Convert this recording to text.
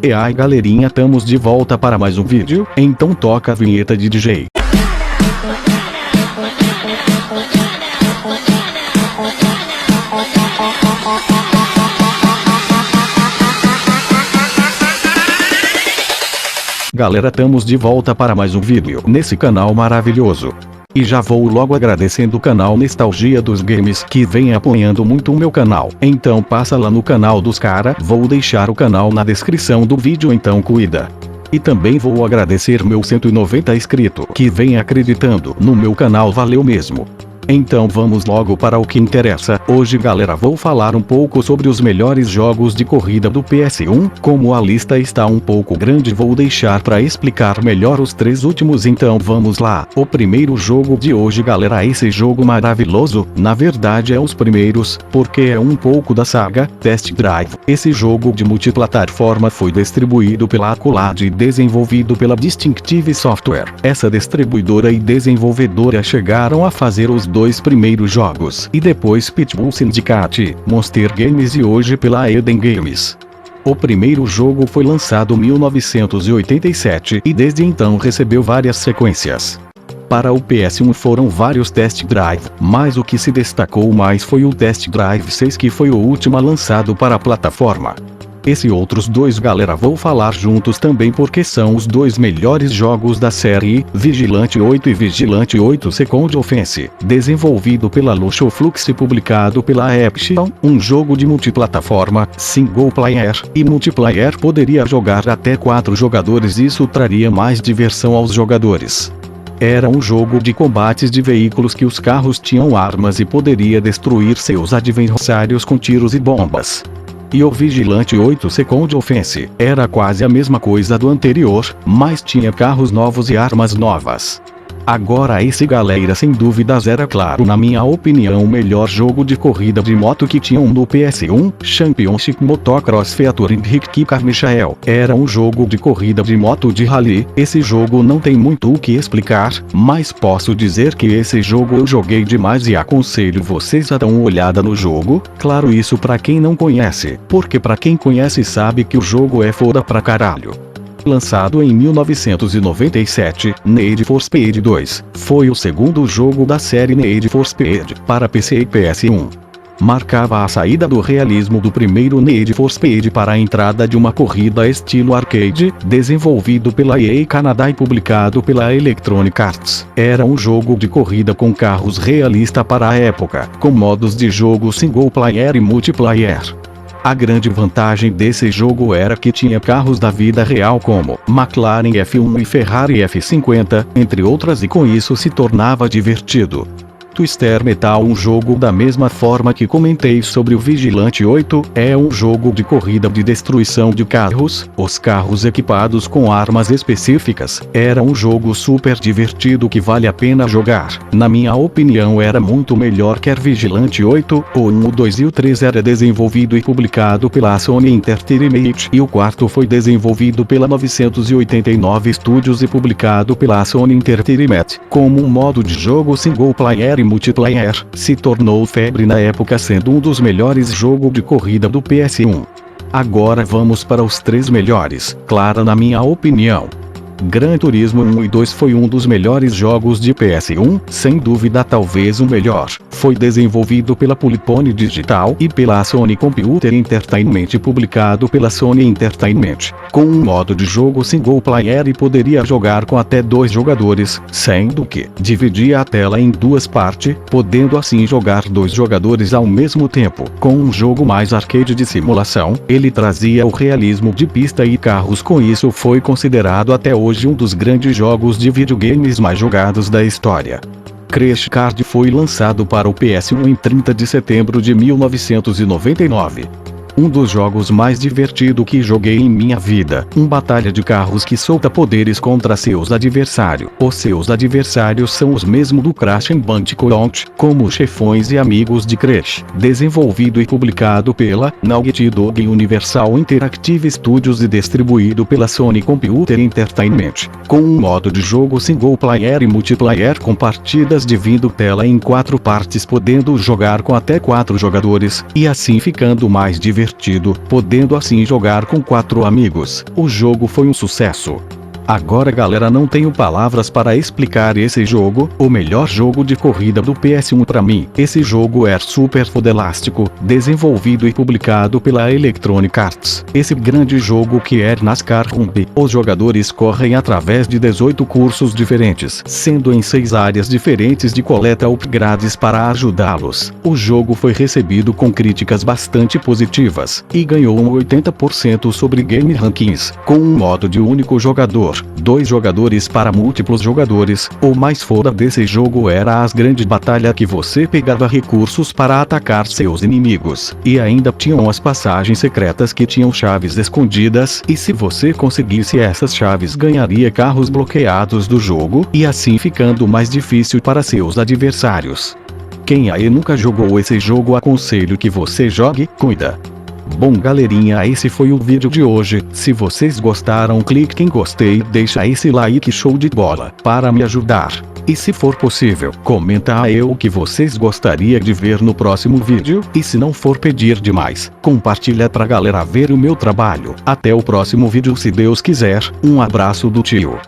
E aí galerinha, estamos de volta para mais um vídeo, então toca a vinheta de DJ. Galera, estamos de volta para mais um vídeo nesse canal maravilhoso. E já vou logo agradecendo o canal Nostalgia dos Games que vem apoiando muito o meu canal. Então passa lá no canal dos cara, vou deixar o canal na descrição do vídeo, então cuida. E também vou agradecer meu 190 inscrito que vem acreditando no meu canal, valeu mesmo. Então vamos logo para o que interessa. Hoje galera, vou falar um pouco sobre os melhores jogos de corrida do PS1. Como a lista está um pouco grande, vou deixar para explicar melhor os 3 últimos, então vamos lá. O primeiro jogo de hoje galera, esse jogo maravilhoso, na verdade é os primeiros, porque é um pouco da saga Test Drive. Esse jogo de multiplataforma foi distribuído pela Accolade e desenvolvido pela Distinctive Software. Essa distribuidora e desenvolvedora chegaram a fazer os 2 primeiros jogos, e depois Pitbull Syndicate, Monster Games e hoje pela Eden Games. O primeiro jogo foi lançado em 1987 e desde então recebeu várias sequências. Para o PS1 foram vários Test Drive, mas o que se destacou mais foi o Test Drive 6, que foi o último lançado para a plataforma. Esses outros 2 galera vou falar juntos também porque são os 2 melhores jogos da série, Vigilante 8 e Vigilante 8 Second Offense, desenvolvido pela Lucio Flux e publicado pela Epsilon, um jogo de multiplataforma, single player, e multiplayer poderia jogar até 4 jogadores, isso traria mais diversão aos jogadores. Era um jogo de combates de veículos que os carros tinham armas e poderia destruir seus adversários com tiros e bombas. E o Vigilante 8 Second Offense era quase a mesma coisa do anterior, mas tinha carros novos e armas novas. Agora esse galera sem dúvidas era, claro na minha opinião, o melhor jogo de corrida de moto que tinham no PS1, Championship Motocross Featuring Rick Carmichael. Era um jogo de corrida de moto de rally. Esse jogo não tem muito o que explicar, mas posso dizer que esse jogo eu joguei demais e aconselho vocês a dar uma olhada no jogo, claro isso pra quem não conhece, porque pra quem conhece sabe que o jogo é foda pra caralho. Lançado em 1997, Need for Speed 2, foi o segundo jogo da série Need for Speed para PC e PS1. Marcava a saída do realismo do primeiro Need for Speed para a entrada de uma corrida estilo arcade, desenvolvido pela EA Canadá e publicado pela Electronic Arts. Era um jogo de corrida com carros realista para a época, com modos de jogo single player e multiplayer. A grande vantagem desse jogo era que tinha carros da vida real como McLaren F1 e Ferrari F50, entre outras, e com isso se tornava divertido. Twister Metal, um jogo da mesma forma que comentei sobre o Vigilante 8, é um jogo de corrida de destruição de carros, os carros equipados com armas específicas. Era um jogo super divertido que vale a pena jogar. Na minha opinião era muito melhor que Vigilante 8, o 1, o 2 e o 3 era desenvolvido e publicado pela Sony Entertainment, e o 4 foi desenvolvido pela 989 Studios e publicado pela Sony Entertainment. Como um modo de jogo single player e multiplayer, se tornou febre na época, sendo um dos melhores jogos de corrida do PS1. Agora vamos para os 3 melhores, claro na minha opinião. Gran Turismo 1 e 2 foi um dos melhores jogos de PS1, sem dúvida talvez o melhor. Foi desenvolvido pela Polyphony Digital e pela Sony Computer Entertainment e publicado pela Sony Entertainment, com um modo de jogo single player e poderia jogar com até 2 jogadores, sendo que dividia a tela em 2 partes, podendo assim jogar 2 jogadores ao mesmo tempo. Com um jogo mais arcade de simulação, ele trazia o realismo de pista e carros, com isso foi considerado até hoje um dos grandes jogos de videogames mais jogados da história. Crash Card foi lançado para o PS1 em 30 de setembro de 1999. Um dos jogos mais divertidos que joguei em minha vida. Batalha de carros que solta poderes contra seus adversários. Os seus adversários são os mesmos do Crash Bandicoot, como chefões e amigos de Crash. Desenvolvido e publicado pela Naughty Dog Universal Interactive Studios e distribuído pela Sony Computer Entertainment. Com um modo de jogo single player e multiplayer com partidas dividindo tela em 4 partes, podendo jogar com até 4 jogadores, e assim ficando mais divertido divertido, podendo assim jogar com 4 amigos. O jogo foi um sucesso. Agora galera, não tenho palavras para explicar esse jogo, o melhor jogo de corrida do PS1 para mim. Esse jogo é super fodelástico, desenvolvido e publicado pela Electronic Arts. Esse grande jogo que é NASCAR Rumble. Os jogadores correm através de 18 cursos diferentes, sendo em 6 áreas diferentes de coleta upgrades para ajudá-los. O jogo foi recebido com críticas bastante positivas, e ganhou um 80% sobre Game Rankings, com um modo de único jogador. 2 jogadores para múltiplos jogadores. O mais foda desse jogo era as grandes batalhas que você pegava recursos para atacar seus inimigos. E ainda tinham as passagens secretas que tinham chaves escondidas, e se você conseguisse essas chaves ganharia carros bloqueados do jogo, e assim ficando mais difícil para seus adversários. Quem aí nunca jogou esse jogo, aconselho que você jogue, cuida. Bom galerinha, esse foi o vídeo de hoje. Se vocês gostaram, clique em gostei, deixa esse like show de bola para me ajudar. E se for possível, comenta aí o que vocês gostariam de ver no próximo vídeo, e se não for pedir demais, compartilha pra galera ver o meu trabalho. Até o próximo vídeo se Deus quiser, um abraço do tio.